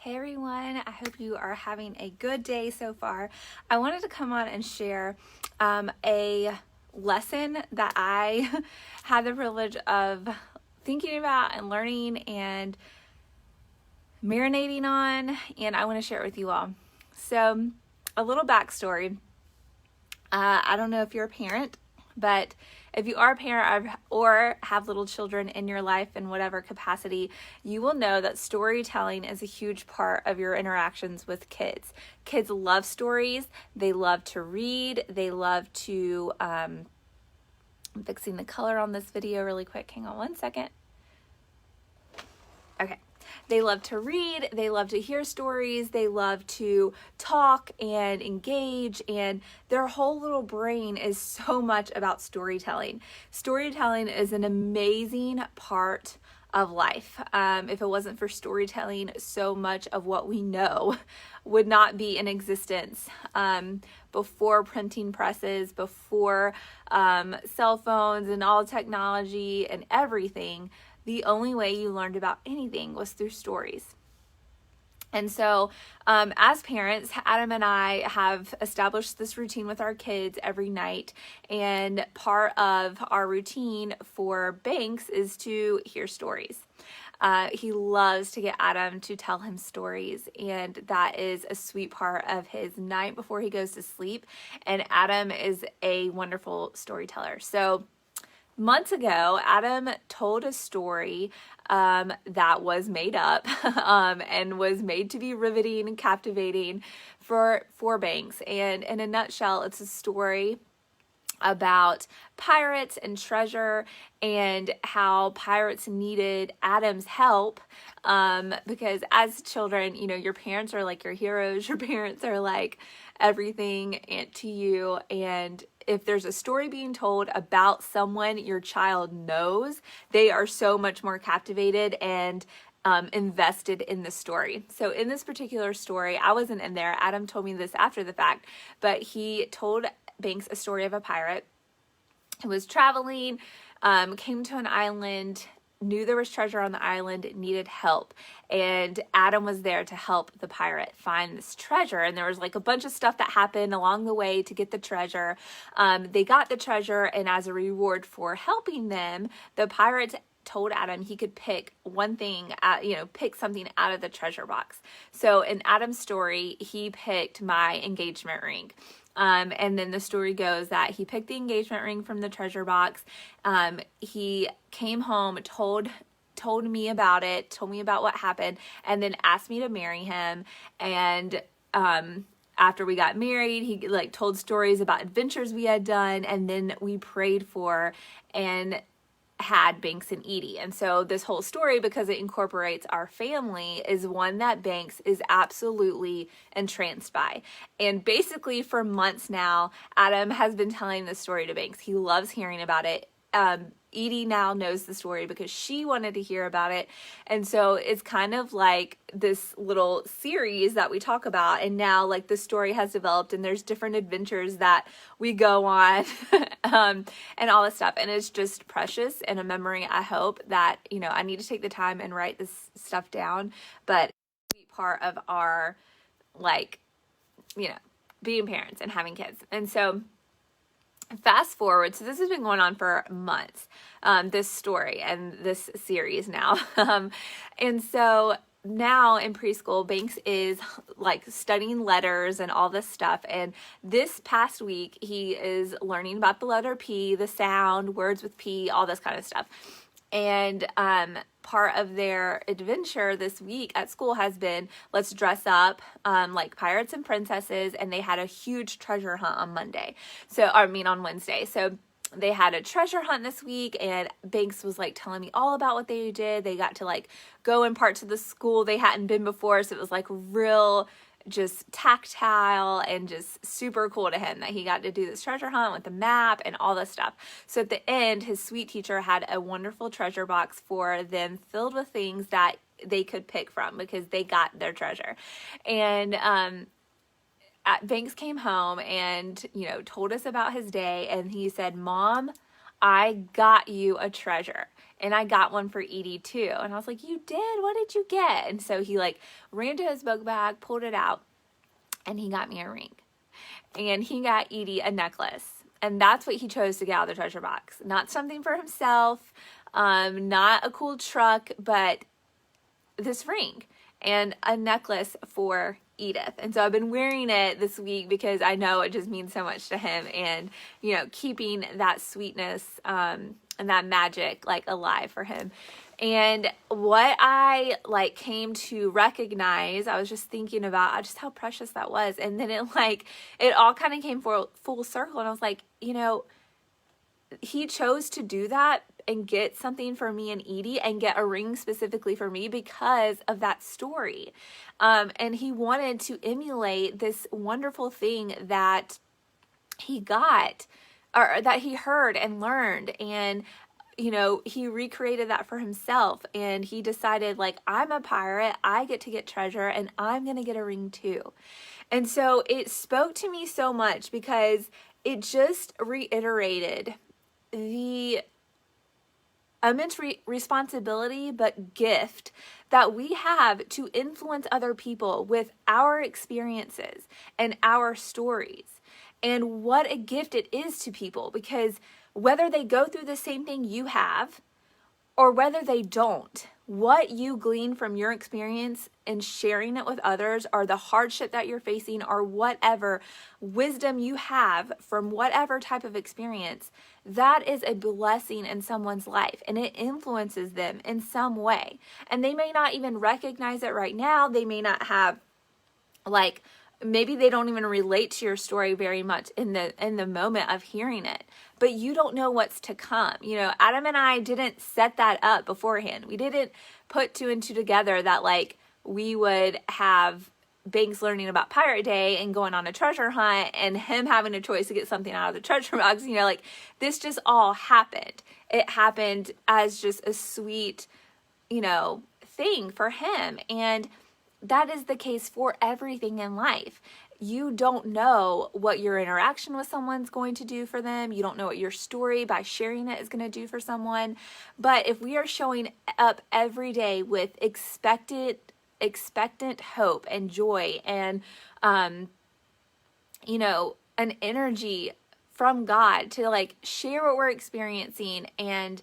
Hey everyone, I hope you are having a good day so far. I wanted to come on and share a lesson that I had the privilege of thinking about and learning and marinating on, and I want to share it with you all. So, a little backstory. I don't know if you're a parent, but if you are a parent or have little children in your life in whatever capacity, you will know that storytelling is a huge part of your interactions with kids. Kids love stories. They love to read. They love to, I'm fixing the color on this video really quick. Hang on one second. Okay. They love to read, they love to hear stories, they love to talk and engage, and their whole little brain is so much about storytelling. Storytelling is an amazing part of life. If it wasn't for storytelling, so much of what we know would not be in existence. Before printing presses, before cell phones and all technology and everything, the only way you learned about anything was through stories. And so, as parents, Adam and I have established this routine with our kids every night. And part of our routine for Banks is to hear stories. He loves to get Adam to tell him stories, and that is a sweet part of his night before he goes to sleep. And Adam is a wonderful storyteller. Months ago, Adam told a story that was made up and was made to be riveting and captivating for Banks. And in a nutshell, it's a story about pirates and treasure and how pirates needed Adam's help because as children, you know, your parents are like your heroes. Your parents are like everything to you, and if there's a story being told about someone your child knows, they are so much more captivated and invested in the story. So in this particular story, I wasn't in there. Adam told me this after the fact, but he told Banks a story of a pirate who was traveling, came to an island, knew there was treasure on the island, needed help, and Adam was there to help the pirate find this treasure. And there was like a bunch of stuff that happened along the way to get the treasure. They got the treasure, and as a reward for helping them, the pirate told Adam he could pick one thing, pick something out of the treasure box. So in Adam's story, he picked my engagement ring. And then the story goes that he picked the engagement ring from the treasure box. He came home, told me about it, told me about what happened, and then asked me to marry him. And after we got married, he told stories about adventures we had done, and then we prayed for and had Banks and Edie. And so this whole story, because it incorporates our family, is one that Banks is absolutely entranced by. And basically for months now, Adam has been telling this story to Banks. He loves hearing about it. Edie now knows the story because she wanted to hear about it. And so it's kind of like this little series that we talk about. And now the story has developed and there's different adventures that we go on and all this stuff. And it's just precious and a memory. I hope that, I need to take the time and write this stuff down. But it's part of our, being parents and having kids. And so fast forward, so this has been going on for months, this story and this series now. And so now in preschool, Banks is studying letters and all this stuff. And this past week, he is learning about the letter P, the sound, words with P, all this kind of stuff. And part of their adventure this week at school has been, let's dress up like pirates and princesses. And they had a huge treasure hunt on on Wednesday. So they had a treasure hunt this week, and Banks was telling me all about what they did. They got to go in parts of the school they hadn't been before. So it was real just tactile and just super cool to him that he got to do this treasure hunt with the map and all this stuff. So at the end, his sweet teacher had a wonderful treasure box for them filled with things that they could pick from because they got their treasure. And Banks came home and, told us about his day, and he said, "Mom, I got you a treasure." and I got one for Edie too. And I was like, you did? What did you get? And so he like ran to his book bag, pulled it out, and he got me a ring. And he got Edie a necklace. And that's what he chose to get out of the treasure box. Not something for himself, not a cool truck, but this ring and a necklace for Edith. And so I've been wearing it this week because I know it just means so much to him, and, you know, keeping that sweetness and that magic like alive for him. And what I like came to recognize, I was just thinking about just how precious that was. And then it all kind of came full circle. And I was like, you know, he chose to do that and get something for me and Edie and get a ring specifically for me because of that story. And he wanted to emulate this wonderful thing that he got, or that he heard and learned. And, you know, he recreated that for himself, and he decided, like, I'm a pirate, I get to get treasure, and I'm going to get a ring too. And so it spoke to me so much because it just reiterated the immense responsibility but gift that we have to influence other people with our experiences and our stories, and what a gift it is to people, because whether they go through the same thing you have or whether they don't, what you glean from your experience and sharing it with others, or the hardship that you're facing, or whatever wisdom you have from whatever type of experience, that is a blessing in someone's life, and it influences them in some way. And they may not even recognize it right now. They may not have, like, maybe they don't even relate to your story very much in the moment of hearing it, but you don't know what's to come. You know, Adam and I didn't set that up beforehand. We didn't put two and two together that, like, we would have Banks learning about Pirate Day and going on a treasure hunt and him having a choice to get something out of the treasure box. You know, like, this just all happened. It happened as just a sweet, you know, thing for him. And that is the case for everything in life. You don't know what your interaction with someone's going to do for them. You don't know what your story by sharing it is going to do for someone. But if we are showing up every day with expectant hope and joy and, you know, an energy from God to, like, share what we're experiencing and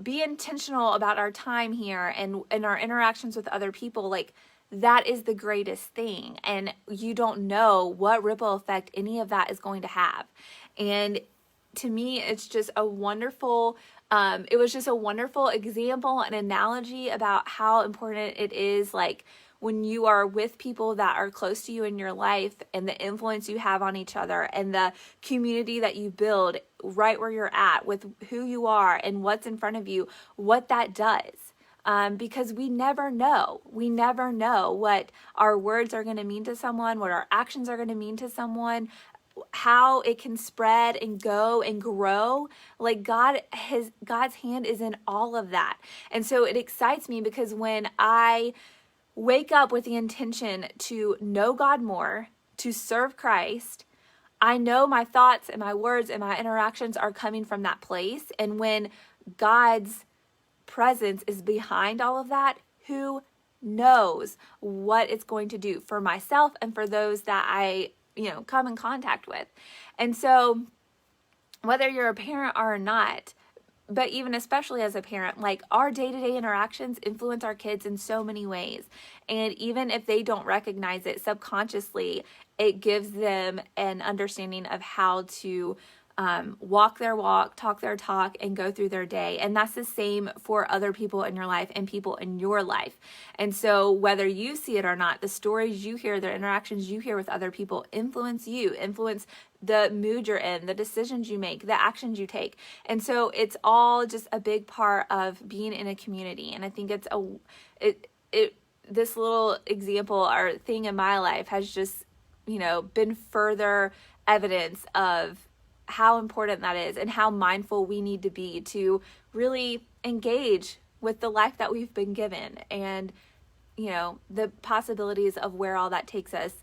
be intentional about our time here and our interactions with other people, like, that is the greatest thing. And you don't know what ripple effect any of that is going to have. And to me, it's just a wonderful, it was just a wonderful example and analogy about how important it is, like, when you are with people that are close to you in your life, and the influence you have on each other, and the community that you build right where you're at with who you are and what's in front of you, what that does. Because we never know. We never know what our words are going to mean to someone, what our actions are going to mean to someone, how it can spread and go and grow. Like, God's hand is in all of that. And so it excites me, because when I wake up with the intention to know God more, to serve Christ, I know my thoughts and my words and my interactions are coming from that place. And when God's presence is behind all of that, who knows what it's going to do for myself and for those that I, you know, come in contact with. And so whether you're a parent or not, but even especially as a parent, like, our day-to-day interactions influence our kids in so many ways. And even if they don't recognize it subconsciously, it gives them an understanding of how to walk their walk, talk their talk, and go through their day. And that's the same for other people in your life and people in your life. And so whether you see it or not, the stories you hear, the interactions you hear with other people influence you, influence the mood you're in, the decisions you make, the actions you take. And so it's all just a big part of being in a community. And I think this little example or thing in my life has just, you know, been further evidence of how important that is, and how mindful we need to be to really engage with the life that we've been given. And, you know, the possibilities of where all that takes us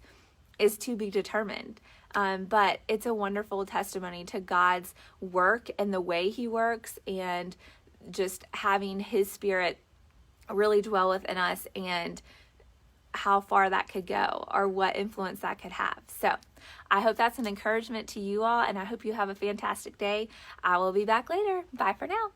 is to be determined. But it's a wonderful testimony to God's work and the way he works, and just having His Spirit really dwell within us, and how far that could go, or what influence that could have. So I hope that's an encouragement to you all, and I hope you have a fantastic day. I will be back later. Bye for now.